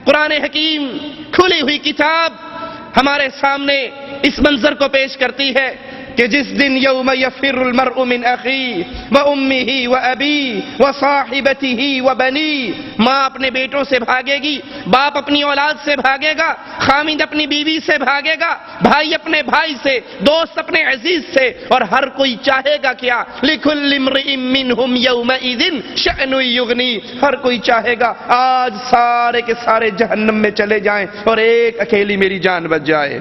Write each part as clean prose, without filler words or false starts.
قرآن حکیم کھلی ہوئی کتاب ہمارے سامنے اس منظر کو پیش کرتی ہے کہ جس دن یوم یفر المرء من اخیہ وامہ وابیہ وصاحبتہ وبنیہ، ماں اپنے بیٹوں سے بھاگے گی، باپ اپنی اولاد سے بھاگے گا، خامند اپنی بیوی سے بھاگے گا، بھائی اپنے بھائی سے، دوست اپنے عزیز سے، اور ہر کوئی چاہے گا کیا؟ لکل امرئ منہم یومئذ شأن یغنی، ہر کوئی چاہے گا آج سارے کے سارے جہنم میں چلے جائیں اور ایک اکیلی میری جان بچ جائے۔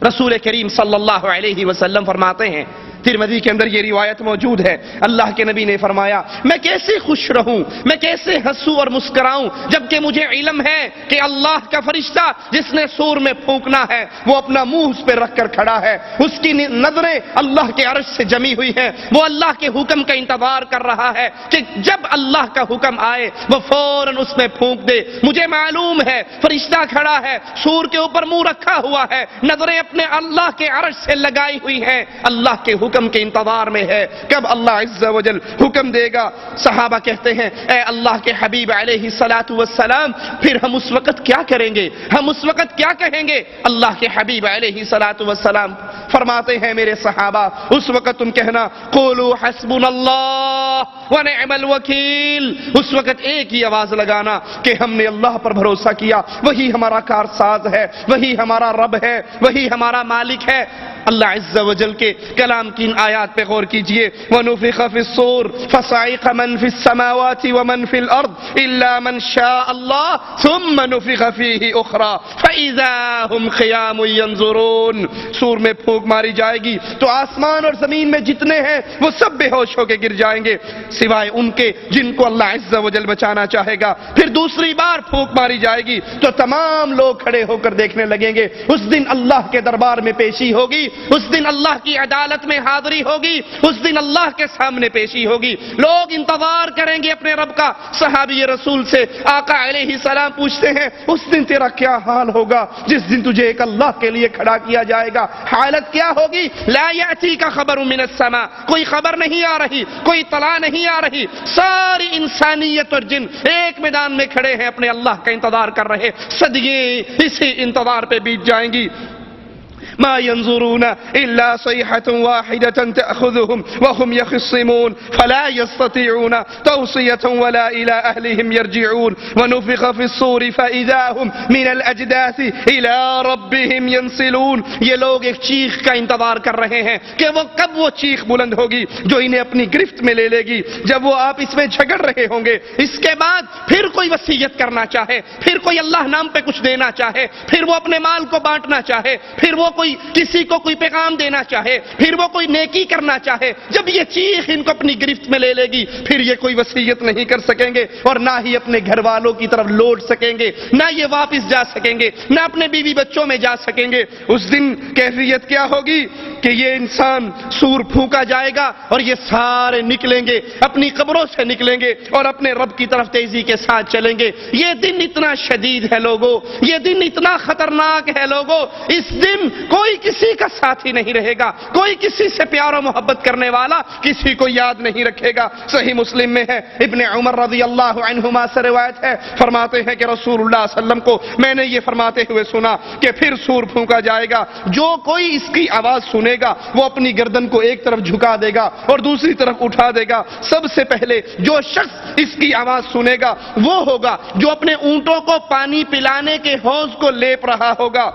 رسول کریم صلی اللہ علیہ وسلم فرماتے ہیں، ترمذی کے اندر یہ روایت موجود ہے، اللہ کے نبی نے فرمایا میں کیسے خوش رہوں، میں کیسے ہنسوں اور مسکراؤں جبکہ مجھے علم ہے کہ اللہ کا فرشتہ جس نے سور میں پھونکنا ہے وہ اپنا منہ اس پہ رکھ کر کھڑا ہے، اس کی نظریں اللہ کے عرش سے جمی ہوئی ہیں، وہ اللہ کے حکم کا انتظار کر رہا ہے کہ جب اللہ کا حکم آئے وہ فوراً اس میں پھونک دے۔ مجھے معلوم ہے فرشتہ کھڑا ہے، سور کے اوپر منہ رکھا ہوا ہے، نظریں اپنے اللہ کے عرش سے لگائی ہوئی ہیں، اللہ کے حکم کے انتظار میں ہے کب اللہ عز و جل حکم دے گا۔ صحابہ کہتے ہیں اے اللہ کے حبیب علیہ الصلوۃ والسلام پھر ہم اس وقت کیا کریں گے، ہم اس وقت کیا کہیں گے؟ اللہ کے حبیب علیہ الصلوۃ والسلام فرماتے ہیں میرے صحابہ اس وقت تم کہنا قولوا حسبنا اللہ ونعم الوکیل، اس وقت ایک ہی آواز لگانا کہ ہم نے اللہ پر بھروسہ کیا، وہی ہمارا کارساز ہے، وہی ہمارا رب ہے، وہی ہمارا مالک ہے۔ اللہ عز و جل کے کلام کی ان آیات پہ غور کیجئے، وَنُفِخَ فِي الصُّورِ فَصَعِقَ مَنْ فِي السَّمَاوَاتِ وَمَنْ فِي الْأَرْضِ إِلَّا مَنْ شَاءَ اللَّهُ ثُمَّ نُفِخَ فِيهِ أُخْرَى فَإِذَا هُمْ قِيَامٌ يَنظُرُونَ، سور میں پھونک ماری جائے گی تو آسمان اور زمین میں جتنے ہیں وہ سب بے ہوش ہو کے گر جائیں گے سوائے ان کے جن کو اللہ عز و جل بچانا چاہے گا۔ پھر دوسری بار پھونک ماری جائے گی تو تمام لوگ کھڑے ہو کر دیکھنے لگیں گے، اس دن اللہ کے دربار میں پیشی ہوگی، اس دن اللہ کی عدالت میں حاضری ہوگی، اس دن اللہ کے سامنے پیشی ہوگی، لوگ انتظار کریں گے اپنے رب کا۔ صحابی رسول سے آقا علیہ السلام پوچھتے ہیں اس دن تیرا کیا حال ہوگا جس دن تجھے ایک اللہ کے لیے کھڑا کیا جائے گا، حالت کیا ہوگی؟ لا یأتیک خبر من السماء، کوئی خبر نہیں آ رہی، کوئی اطلاع نہیں آ رہی، ساری انسانیت اور جن ایک میدان میں کھڑے ہیں اپنے اللہ کا انتظار کر رہے، صدیے اسی انتظار پہ بیت جائیں گی۔ ما ينظرون إلا صيحة واحدة تأخذهم وهم يخصمون فلا يستطيعون توصية ولا إلى أهلهم يرجعون ونفخ في الصور فإذا هم من الأجداث إلى ربهم ينسلون، یہ لوگ ایک چیخ کا انتظار کر رہے ہیں کہ وہ کب وہ چیخ بلند ہوگی جو انہیں اپنی گرفت میں لے لے گی، جب وہ آپس میں جھگڑ رہے ہوں گے۔ اس کے بعد پھر کوئی وصیت کرنا چاہے، پھر کوئی اللہ نام پہ کچھ دینا چاہے، پھر وہ اپنے مال کو بانٹنا چاہے، پھر وہ کسی کو کوئی پیغام دینا چاہے، پھر وہ کوئی نیکی کرنا چاہے، جب یہ چیخ ان کو اپنی گرفت میں لے لے گی پھر یہ کوئی وصیت نہیں کر سکیں گے اور نہ ہی اپنے گھر والوں کی طرف لوٹ سکیں گے، نہ یہ واپس جا سکیں گے، نہ اپنے بیوی بچوں میں جا سکیں گے۔ اس دن کیفیت کیا ہوگی کہ یہ انسان سور پھونکا جائے گا اور یہ سارے نکلیں گے، اپنی قبروں سے نکلیں گے اور اپنے رب کی طرف تیزی کے ساتھ چلیں گے۔ یہ دن اتنا شدید ہے لوگوں، یہ دن اتنا خطرناک ہے لوگوں، اس دن کوئی کسی کا ساتھی نہیں رہے گا، کوئی کسی سے پیار و محبت کرنے والا کسی کو یاد نہیں رکھے گا۔ صحیح مسلم میں ہے، ابن عمر رضی اللہ عنہما سے روایت ہے، فرماتے ہیں کہ رسول اللہ صلی اللہ علیہ وسلم کو میں نے یہ فرماتے ہوئے سنا کہ پھر سور پھونکا جائے گا، جو کوئی اس کی آواز سنے گا وہ اپنی گردن کو ایک طرف جھکا دے گا اور دوسری طرف اٹھا دے گا۔ سب سے پہلے جو شخص اس کی آواز سنے گا وہ ہوگا جو اپنے اونٹوں کو پانی پلانے کے حوض کو لیپ رہا ہوگا۔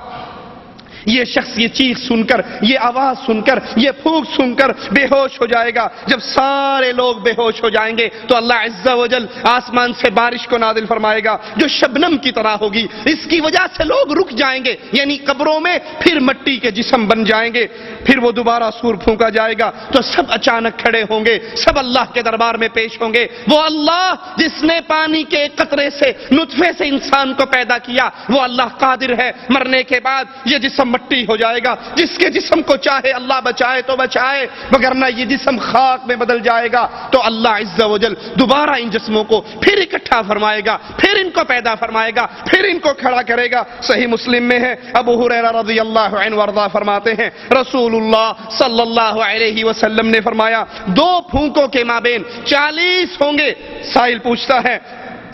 یہ شخص یہ چیخ سن کر، یہ آواز سن کر، یہ پھونک سن کر بے ہوش ہو جائے گا۔ جب سارے لوگ بے ہوش ہو جائیں گے تو اللہ عز و جل آسمان سے بارش کو نازل فرمائے گا جو شبنم کی طرح ہوگی، اس کی وجہ سے لوگ رک جائیں گے، یعنی قبروں میں پھر مٹی کے جسم بن جائیں گے۔ پھر وہ دوبارہ سور پھونکا جائے گا تو سب اچانک کھڑے ہوں گے، سب اللہ کے دربار میں پیش ہوں گے۔ وہ اللہ جس نے پانی کے قطرے سے، نطفے سے انسان کو پیدا کیا، وہ اللہ قادر ہے مرنے کے بعد یہ جسم مٹی ہو جائے گا۔ جس کے جسم کو چاہے اللہ بچائے تو بچائے، وگرنہ یہ جسم خاک میں بدل جائے گا۔ تو اللہ عز و جل دوبارہ ان جسموں کو پھر اکٹھا فرمائے گا، پھر ان کو پیدا فرمائے گا، پھر ان کو کھڑا کرے گا۔ صحیح مسلم میں ہے، ابو ہریرہ رضی اللہ عنہ وارضاہ فرماتے ہیں رسول اللہ صلی اللہ علیہ وسلم نے فرمایا 2 پھونکوں کے مابین 40 ہوں گے۔ سائل پوچھتا ہے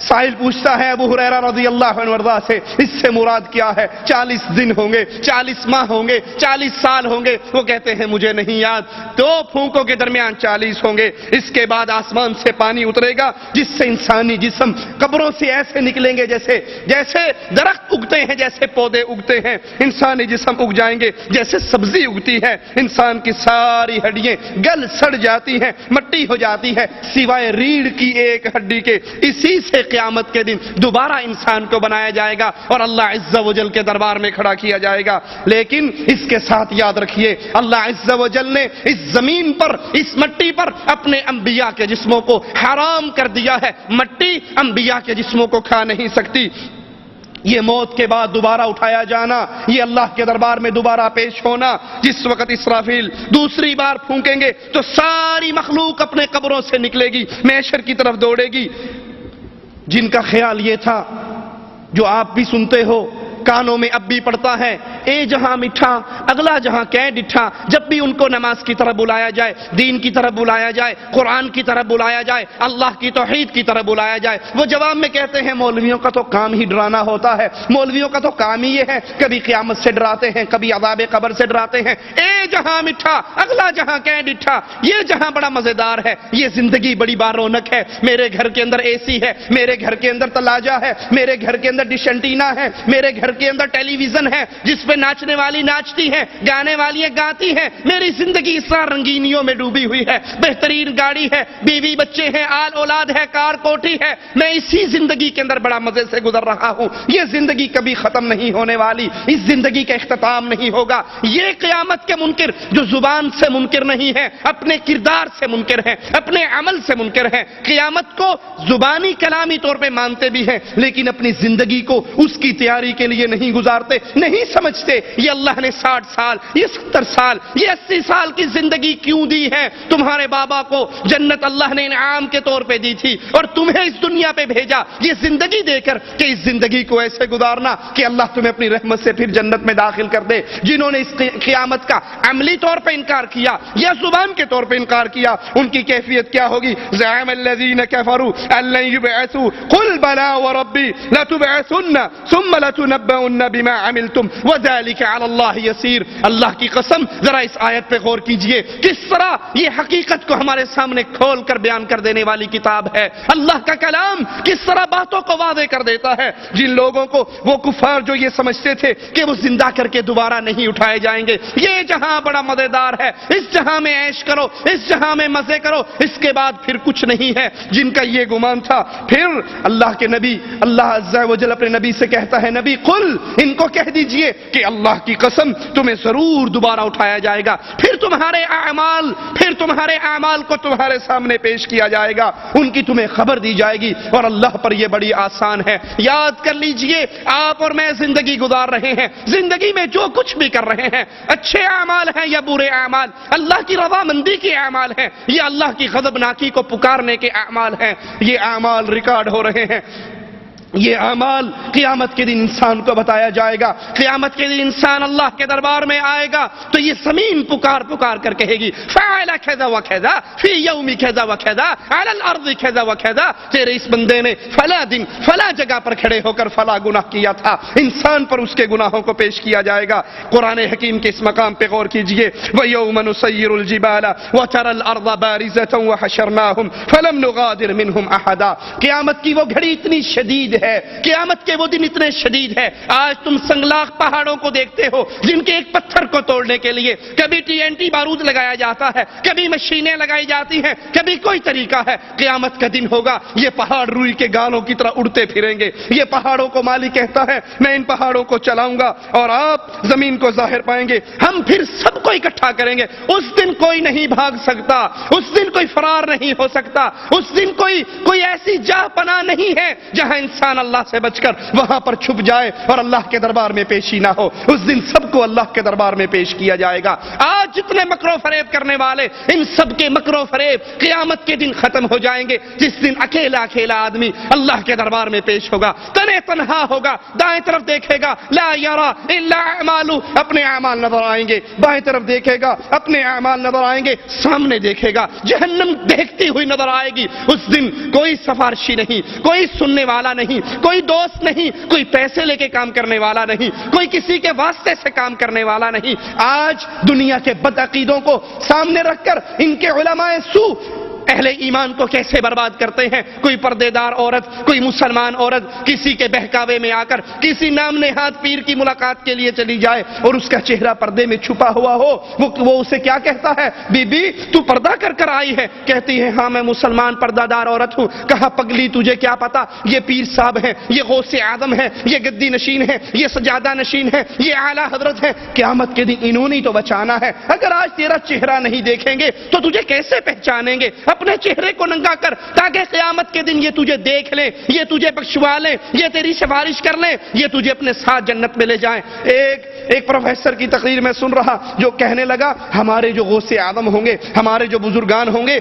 سائل پوچھتا ہے ابو ہریرہ رضی اللہ عنہ وارضا سے، اس سے مراد کیا ہے؟ 40 دن ہوں گے، 40 ماہ ہوں گے، 40 سال ہوں گے؟ وہ کہتے ہیں مجھے نہیں یاد، 2 پھونکوں کے درمیان 40 ہوں گے، اس کے بعد آسمان سے پانی اترے گا جس سے انسانی جسم قبروں سے ایسے نکلیں گے جیسے درخت اگتے ہیں، جیسے پودے اگتے ہیں، انسانی جسم اگ جائیں گے جیسے سبزی اگتی ہے، انسان کی ساری ہڈیاں گل سڑ جاتی ہیں، مٹی ہو جاتی ہے سوائے ریڑھ کی ایک ہڈی کے۔ اسی سے قیامت کے دن دوبارہ انسان کو بنایا جائے گا اور اللہ عز و جل کے دربار میں کھڑا کیا جائے گا۔ لیکن اس کے ساتھ یاد رکھیے اللہ عز و جل نے اس زمین پر، اس مٹی پر اپنے انبیاء کے جسموں کو حرام کر دیا ہے، مٹی انبیاء کے جسموں کو کھا نہیں سکتی۔ یہ موت کے بعد دوبارہ اٹھایا جانا، یہ اللہ کے دربار میں دوبارہ پیش ہونا، جس وقت اسرافیل دوسری بار پھونکیں گے تو ساری مخلوق اپنے قبروں سے نکلے گی، محشر کی طرف دوڑے گی۔ جن کا خیال یہ تھا جو آپ بھی سنتے ہو، کانوں میں اب بھی پڑتا ہے، اے جہاں مٹھا اگلا جہاں کہہ ڈٹھا، جب بھی ان کو نماز کی طرف بلایا جائے، دین کی طرف بلایا جائے، قرآن کی طرف بلایا جائے، اللہ کی توحید کی طرف بلایا جائے، وہ جواب میں کہتے ہیں مولویوں کا تو کام ہی ڈرانا ہوتا ہے، مولویوں کا تو کام ہی یہ ہے، کبھی قیامت سے ڈراتے ہیں، کبھی عذاب قبر سے ڈراتے ہیں۔ اے جہاں مٹھا اگلا جہاں کہہ ڈٹھا، یہ جہاں بڑا مزیدار ہے، یہ زندگی بڑی بارونق ہے، میرے گھر کے اندر اے سی ہے، میرے گھر کے اندر تلاجہ ہے، میرے گھر کے اندر ڈش اینٹینا ہے، میرے گھر کے اندر ٹیلی ویژن ہے جس پہ ناچنے والی ناچتی ہے، گانے والی گاتی ہے، میری زندگی اس طرح رنگینیوں میں ڈوبی ہوئی ہے، بہترین گاڑی ہے، بیوی بچے ہیں، آل اولاد ہے، کار کوٹھی ہے، میں اسی زندگی کے اندر بڑا مزے سے گزر رہا ہوں، یہ زندگی کبھی ختم نہیں ہونے والی، اس زندگی کا اختتام نہیں ہوگا۔ یہ قیامت کے منکر جو زبان سے منکر نہیں ہے، اپنے کردار سے منکر ہیں، اپنے عمل سے منکر ہیں، قیامت کو زبانی کلامی طور پہ مانتے بھی ہیں لیکن اپنی زندگی کو اس کی تیاری کے لیے نہیں گزارتے، نہیں سمجھتے یہ اللہ نے 60 سال، یہ 70 سال، یہ 80 سال کی زندگی کیوں دی ہے؟ تمہارے بابا کو جنت اللہ نے انعام کے طور پہ دی تھی اور تمہیں اس دنیا پہ بھیجا یہ زندگی دے کر کہ اس زندگی کو ایسے گزارنا کہ اللہ تمہیں اپنی رحمت سے پھر جنت میں داخل کر دے۔ جنہوں نے اس قیامت کا عملی طور پہ انکار کیا یا زبان کے طور پہ انکار کیا، ان کی کیفیت کیا ہوگی؟ زعم الذین کفروا ان لن یبعثوا قل بلی وربی لتبعثن ثم لتنبؤن بما عملتم وذلك على اللہ یسیر۔ اللہ کی قسم ذرا اس آیت پہ غور کیجئے، کس طرح یہ حقیقت کو ہمارے سامنے کھول کر بیان کر دینے والی کتاب ہے۔ اللہ کا کلام کس طرح باتوں کو واضح کر دیتا ہے۔ جن لوگوں کو وہ کفار جو یہ سمجھتے تھے کہ وہ زندہ کر کے دوبارہ نہیں اٹھائے جائیں گے، یہ جہاں بڑا مزیدار ہے، اس جہاں میں عیش کرو، اس جہاں میں مزے کرو، اس کے بعد پھر کچھ نہیں ہے، جن کا یہ گمان تھا۔ پھر اللہ کے نبی، اللہ عز و جل اپنے نبی سے کہتا ہے، نبی قل، ان کو کہہ دیجئے کہ اللہ کی قسم تمہیں ضرور دوبارہ اٹھایا جائے گا، پھر تمہارے اعمال کو تمہارے سامنے پیش کیا جائے گا، ان کی تمہیں خبر دی جائے گی، اور اللہ پر یہ بڑی آسان ہے۔ یاد کر لیجئے آپ اور میں زندگی گزار رہے ہیں، زندگی میں جو کچھ بھی کر رہے ہیں، اچھے اعمال ہیں یا برے اعمال، اللہ کی رضامندی کے اعمال ہیں یا اللہ کی غضبناکی کو پکارنے کے اعمال ہیں، یہ اعمال ریکارڈ ہو رہے ہیں۔ یہ اعمال قیامت کے دن انسان کو بتایا جائے گا۔ قیامت کے دن انسان اللہ کے دربار میں آئے گا تو یہ زمین پکار پکار کر کہے گی، فعل کذا وکذا فی یوم کذا وکذا علی الارض کذا وکذا، تیرے اس بندے نے فلاں دن فلاں جگہ پر کھڑے ہو کر فلاں گناہ کیا تھا، انسان پر اس کے گناہوں کو پیش کیا جائے گا۔ قرآن حکیم کے اس مقام پہ غور کیجئے، وَيَوْمَ نُسَيِّرُ الْجِبَالَ وَتَرَى الْأَرْضَ بَارِزَةً وَحَشَرْنَاهُمْ فَلَمْ نُغَادِرْ مِنْهُمْ أَحَدًا۔ قیامت کی وہ گھڑی اتنی شدید ہے، قیامت کے وہ دن اتنے شدید ہے، آج تم سنگلاخ پہاڑوں کو دیکھتے ہو جن کے ایک پتھر کو توڑنے کے لیے کبھی TNT بارود لگایا جاتا ہے، کبھی مشینیں لگائی جاتی ہیں، کبھی کوئی طریقہ ہے۔ قیامت کا دن ہوگا یہ پہاڑ روئی کے گالوں کی طرح اڑتے پھریں گے، یہ پہاڑوں کو مالک کہتا ہے میں ان پہاڑوں کو چلاؤں گا اور آپ زمین کو ظاہر پائیں گے، ہم پھر سب کو اکٹھا کریں گے۔ اس دن کوئی نہیں بھاگ سکتا، اس دن کوئی فرار نہیں ہو سکتا، اس دن کوئی ایسی جا پناہ نہیں ہے جہاں انسان انسان اللہ سے بچ کر وہاں پر چھپ جائے اور اللہ کے دربار میں پیشی نہ ہو، اس دن سب کو اللہ کے دربار میں پیش کیا جائے گا۔ آج جتنے مکر و فریب کرنے والے، ان سب کے مکر و فریب قیامت کے دن ختم ہو جائیں گے، جس دن اکیلا اکیلا آدمی اللہ کے دربار میں پیش ہوگا، تنے تنہا ہوگا، دائیں طرف دیکھے گا لا یرا الا اعمالو، اپنے اعمال نظر آئیں گے، بائیں طرف دیکھے گا اپنے اعمال نظر آئیں گے، سامنے دیکھے گا جہنم دیکھتی ہوئی نظر آئے گی۔ اس دن کوئی سفارشی نہیں، کوئی سننے والا نہیں، کوئی دوست نہیں، کوئی پیسے لے کے کام کرنے والا نہیں، کوئی کسی کے واسطے سے کام کرنے والا نہیں۔ آج دنیا کے بدعقیدوں کو سامنے رکھ کر ان کے علماء سو اہل ایمان کو کیسے برباد کرتے ہیں۔ کوئی پردے دار عورت، کوئی مسلمان عورت کسی کے بہکاوے میں آ کر کسی نام نہاد پیر کی ملاقات کے لیے چلی جائے اور اس کا چہرہ پردے میں چھپا ہوا ہو، وہ اسے کیا کہتا ہے؟ بی بی تو پردہ کر کر آئی ہے؟ کہتی ہے ہاں میں مسلمان پردہ دار عورت ہوں۔ کہا پگلی تجھے کیا پتا، یہ پیر صاحب ہیں، یہ غوث اعظم ہیں، یہ گدی نشین ہیں، یہ سجادہ نشین ہیں، یہ اعلیٰ حضرت ہیں، قیامت کے دن انہوں نے تو بچانا ہے۔ اگر آج تیرا چہرہ نہیں دیکھیں گے تو تجھے کیسے پہچانیں گے؟ اپنے چہرے کو ننگا کر تاکہ قیامت کے دن یہ تجھے دیکھ لیں، یہ تجھے بخشوا لیں، یہ تیری سفارش کر لیں، یہ تجھے اپنے ساتھ جنت میں لے جائیں۔ ایک پروفیسر کی تقریر میں سن رہا جو کہنے لگا ہمارے جو غوث اعظم ہوں گے، ہمارے جو بزرگان ہوں گے،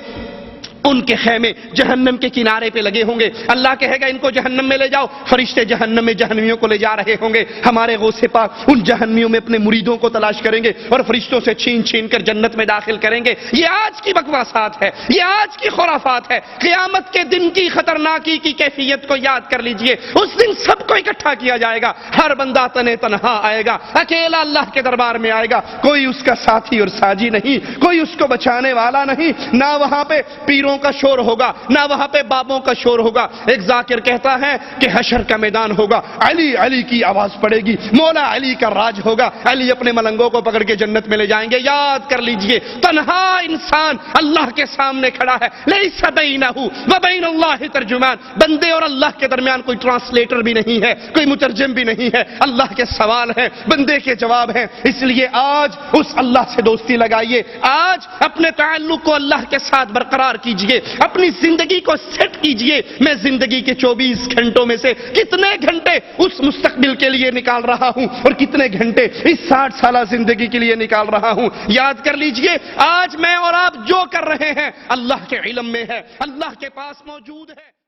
ان کے خیمے جہنم کے کنارے پہ لگے ہوں گے، اللہ کہے گا ان کو جہنم میں لے جاؤ، فرشتے جہنم میں جہنمیوں کو لے جا رہے ہوں گے، ہمارے غوث پاک ان جہنمیوں میں اپنے مریدوں کو تلاش کریں گے اور فرشتوں سے چھین چھین کر جنت میں داخل کریں گے۔ یہ آج کی بکواسات ہے، یہ آج کی خرافات ہے۔ قیامت کے دن کی خطرناکی کی کیفیت کو یاد کر لیجئے، اس دن سب کو اکٹھا کیا جائے گا، ہر بندہ تنے تنہا آئے گا، اکیلا اللہ کے دربار میں آئے گا، کوئی اس کا ساتھی اور ساجی نہیں، کوئی اس کو بچانے والا نہیں، نہ وہاں پہ پیروں کا شور ہوگا، نہ وہاں پہ بابوں کا شور ہوگا۔ ایک ذاکر کہتا ہے کہ حشر کا میدان ہوگا، علی علی کی آواز پڑے گی، مولا علی کا راج ہوگا، علی اپنے ملنگوں کو پکڑ کے جنت میں لے جائیں گے۔ یاد کر لیجئے تنہا انسان اللہ کے سامنے کھڑا ہے، لیس بینہ وبین اللہ ترجمان، بندے اور اللہ کے درمیان کوئی ٹرانسلیٹر بھی نہیں ہے، کوئی مترجم بھی نہیں ہے، اللہ کے سوال ہیں، بندے کے جواب ہیں۔ اس لیے آج اس اللہ سے دوستی لگائیے، آج اپنے تعلق کو اللہ کے ساتھ برقرار کیجئے، اپنی زندگی کو سیٹ کیجئے۔ میں زندگی کے 24 گھنٹوں میں سے کتنے گھنٹے اس مستقبل کے لیے نکال رہا ہوں اور کتنے گھنٹے اس 60 سالہ زندگی کے لیے نکال رہا ہوں۔ یاد کر لیجئے آج میں اور آپ جو کر رہے ہیں اللہ کے علم میں ہے، اللہ کے پاس موجود ہے۔